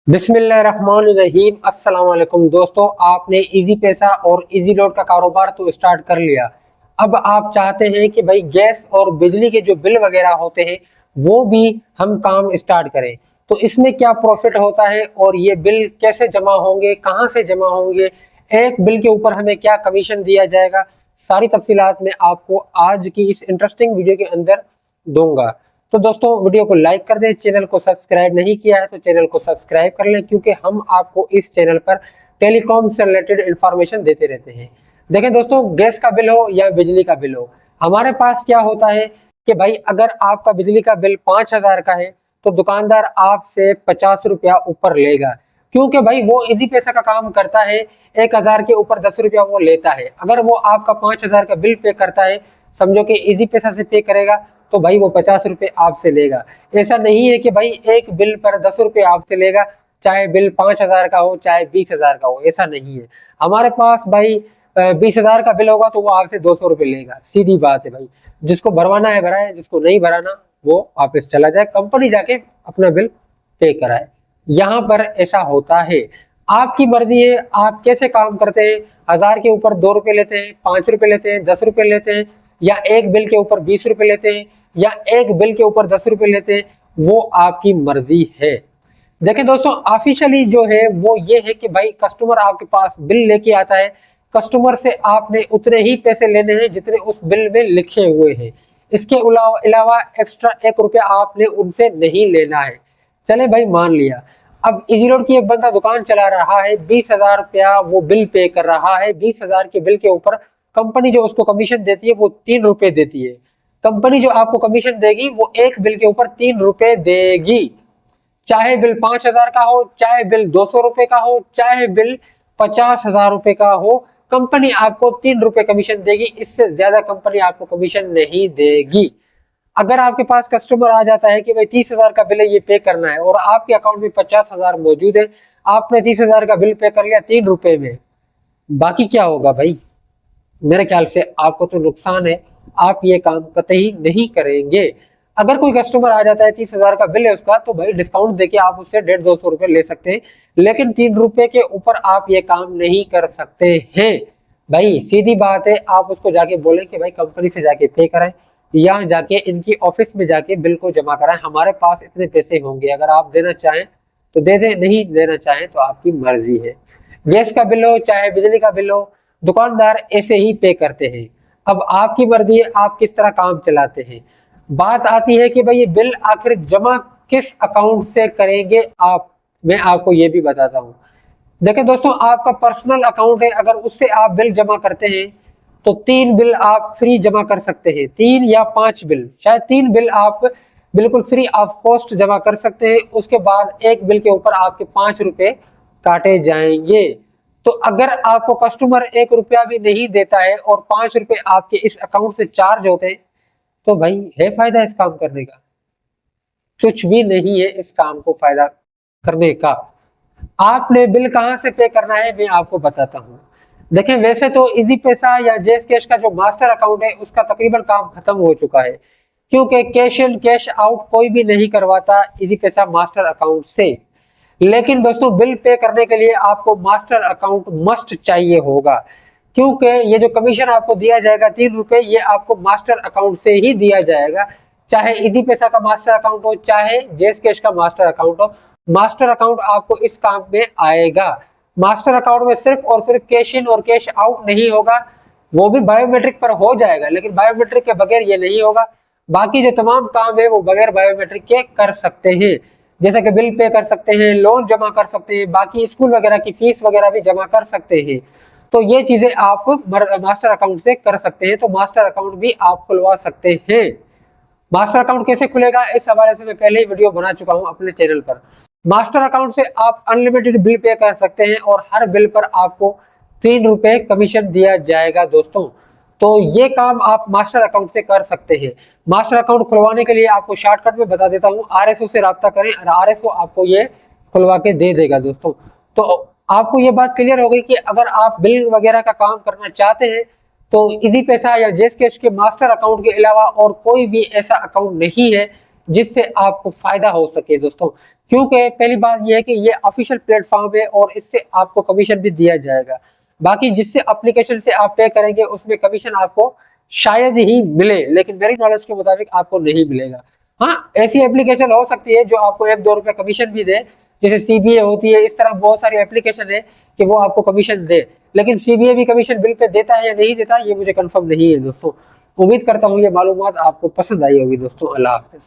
बिस्मिल्लाहिर्रहमानिर्रहीम। अस्सलाम वालेकुम दोस्तों, आपने इजी पैसा और इजी लोड का कारोबार तो स्टार्ट कर लिया। अब आप चाहते हैं कि भाई गैस और बिजली के जो बिल वगैरह होते हैं वो भी हम काम स्टार्ट करें। तो इसमें क्या प्रॉफिट होता है और ये बिल कैसे जमा होंगे, कहाँ से जमा होंगे, एक बिल के ऊपर हमें क्या कमीशन दिया जाएगा, सारी तफसीलात मैं आपको आज की इस इंटरेस्टिंग वीडियो के अंदर दूंगा। तो दोस्तों वीडियो को लाइक कर दें, चैनल को सब्सक्राइब नहीं किया है तो चैनल को सब्सक्राइब कर लें, क्योंकि हम आपको इस चैनल पर टेलीकॉम से रिलेटेड इंफॉर्मेशन देते रहते हैं। देखें दोस्तों, गैस का बिल हो या बिजली का बिल हो, हमारे पास क्या होता है कि भाई अगर आपका बिजली का बिल 5,000 का है तो दुकानदार आपसे 50 रुपया ऊपर लेगा, क्योंकि भाई वो इजी पैसा का काम करता है। 1,000 के ऊपर 10 रुपया वो लेता है। अगर वो आपका 5,000 का बिल पे करता है, समझो कि इजी पैसा से पे करेगा, तो भाई वो 50 रुपए आपसे लेगा। ऐसा नहीं है कि भाई एक बिल पर 10 रुपए आपसे लेगा, चाहे बिल 5,000 का हो चाहे 20,000 का हो, ऐसा नहीं है। हमारे पास भाई 20,000 का बिल होगा तो वो आपसे 200 रुपए लेगा, सीधी बात है भाई। जिसको भरवाना है भराए, जिसको नहीं भराना वो वापस चला जाए, कंपनी जाके अपना बिल पे कराए। यहाँ पर ऐसा होता है। आपकी मर्जी है आप कैसे काम करते हैं। 1,000 के ऊपर 2 रुपए लेते हैं, 5 रुपए लेते हैं, 10 रुपए लेते हैं, या एक बिल के ऊपर 20 रुपए लेते हैं, या एक बिल के ऊपर 10 रुपए लेते हैं, वो आपकी मर्जी है। देखें दोस्तों, ऑफिशियली जो है वो ये है कि भाई कस्टमर आपके पास बिल लेके आता है, कस्टमर से आपने उतने ही पैसे लेने हैं जितने उस बिल में लिखे हुए हैं। इसके अलावा एक्स्ट्रा 1 रुपया आपने उनसे नहीं लेना है। चले भाई मान लिया, अब इजी रोड की एक बंदा दुकान चला रहा है, 20,000 रुपया वो बिल पे कर रहा है। 20,000 के बिल के ऊपर कंपनी जो उसको कमीशन देती है वो 3 रुपए देती है। कंपनी जो आपको कमीशन देगी वो एक बिल के ऊपर 3 रुपए देगी। चाहे बिल 5,000 का हो, चाहे बिल 200 रुपए का हो, चाहे बिल 50,000 रुपए का हो, कंपनी आपको 3 रुपए कमीशन देगी। इससे ज्यादा कंपनी आपको कमीशन नहीं देगी। अगर आपके पास कस्टमर आ जाता है कि भाई 30,000 का बिल है, ये पे करना है, और आपके अकाउंट में 50,000 मौजूद है, आपने 30,000 का बिल पे कर लिया 3 रुपए में, बाकी क्या होगा भाई? मेरे ख्याल से आपको तो नुकसान है। आप ये काम कतई नहीं करेंगे। अगर कोई कस्टमर आ जाता है 30,000 का बिल है उसका, तो भाई डिस्काउंट देके आप उससे 150-200 रुपए ले सकते हैं, लेकिन 3 रुपए के ऊपर आप ये काम नहीं कर सकते हैं। भाई सीधी बात है, आप उसको जाके बोलें कि भाई कंपनी से जाके पे कराएं, या जाके इनकी ऑफिस में जाके बिल को जमा कराएं, हमारे पास इतने पैसे होंगे, अगर आप देना चाहें तो दे दें, नहीं देना चाहें तो आपकी मर्जी है। गैस का बिल हो चाहे बिजली का बिल हो, दुकानदार ऐसे ही पे करते हैं। अब आपकी मर्जी है आप किस तरह काम चलाते हैं। बात आती है कि भाई ये बिल आखिर जमा किस अकाउंट से करेंगे आप, मैं आपको ये भी बताता हूँ। देखिए दोस्तों, आपका पर्सनल अकाउंट है, अगर उससे आप बिल जमा करते हैं तो 3 बिल आप फ्री जमा कर सकते हैं। 3 या 5 बिल, शायद 3 बिल आप बिल्कुल फ्री ऑफ कॉस्ट जमा कर सकते हैं। उसके बाद एक बिल के ऊपर आपके 5 रुपए काटे जाएंगे। तो अगर आपको कस्टमर 1 रुपया भी नहीं देता है और 5 रुपए आपके इस अकाउंट से चार्ज होते हैं, तो भाई है फायदा इस काम करने का? कुछ भी नहीं है इस काम को फायदा करने का। आपने बिल कहां से पे करना है मैं आपको बताता हूँ। देखें, वैसे तो इजी पैसा या जेस कैश का जो मास्टर अकाउंट है उसका तकरीबन काम खत्म हो चुका है, क्योंकि कैश इन कैश आउट कोई भी नहीं करवाता इजी पैसा मास्टर अकाउंट से। लेकिन दोस्तों, बिल पे करने के लिए आपको मास्टर अकाउंट मस्ट चाहिए होगा, क्योंकि ये जो कमीशन आपको दिया जाएगा 3 रुपए, ये आपको मास्टर अकाउंट से ही दिया जाएगा। चाहे इजी पैसा का मास्टर अकाउंट हो चाहे जेस कैश का मास्टर अकाउंट हो, मास्टर अकाउंट आपको इस काम में आएगा। मास्टर अकाउंट में सिर्फ और सिर्फ कैश इन और कैश आउट नहीं होगा, वो भी बायोमेट्रिक पर हो जाएगा, लेकिन बायोमेट्रिक के बगैर ये नहीं होगा। बाकी जो तमाम काम है वो बगैर बायोमेट्रिक के कर सकते हैं, जैसे कि बिल पे कर सकते हैं, लोन जमा कर सकते हैं, बाकी स्कूल वगैरह की फीस वगैरह भी जमा कर सकते हैं। तो ये चीजें आप मास्टर अकाउंट से कर सकते हैं। तो मास्टर अकाउंट भी आप खुलवा सकते हैं। मास्टर अकाउंट कैसे खुलेगा इस हवाले से मैं पहले ही वीडियो बना चुका हूं अपने चैनल पर। मास्टर अकाउंट से आप अनलिमिटेड बिल पे कर सकते हैं और हर बिल पर आपको 3 रुपए कमीशन दिया जाएगा दोस्तों। तो ये काम आप मास्टर अकाउंट से कर सकते हैं। मास्टर अकाउंट खुलवाने के लिए आपको शॉर्टकट में बता देता हूँ, आरएसओ से रब्ता करें और आरएसओ आपको ये खुलवा के दे देगा दोस्तों। तो आपको ये बात क्लियर हो गई कि अगर आप बिल वगैरह का काम करना चाहते हैं तो इजी पैसा या जेस कैश के मास्टर अकाउंट के अलावा और कोई भी ऐसा अकाउंट नहीं है जिससे आपको फायदा हो सके दोस्तों। क्योंकि पहली बात यह है कि ये ऑफिशियल प्लेटफॉर्म है और इससे आपको कमीशन भी दिया जाएगा। बाकी जिससे एप्लीकेशन से आप पे करेंगे उसमें कमीशन आपको शायद ही मिले, लेकिन मेरी नॉलेज के मुताबिक आपको नहीं मिलेगा। हाँ, ऐसी एप्लीकेशन हो सकती है जो आपको 1-2 रुपए कमीशन भी दे, जैसे सीबीए होती है, इस तरह बहुत सारी एप्लीकेशन है कि वो आपको कमीशन दे। लेकिन सीबीए भी कमीशन बिल पे देता है या नहीं देता, ये मुझे कंफर्म नहीं है दोस्तों। उम्मीद करता हूँ ये मालूमात आपको पसंद आई होगी दोस्तों। अल्लाह हाफिज।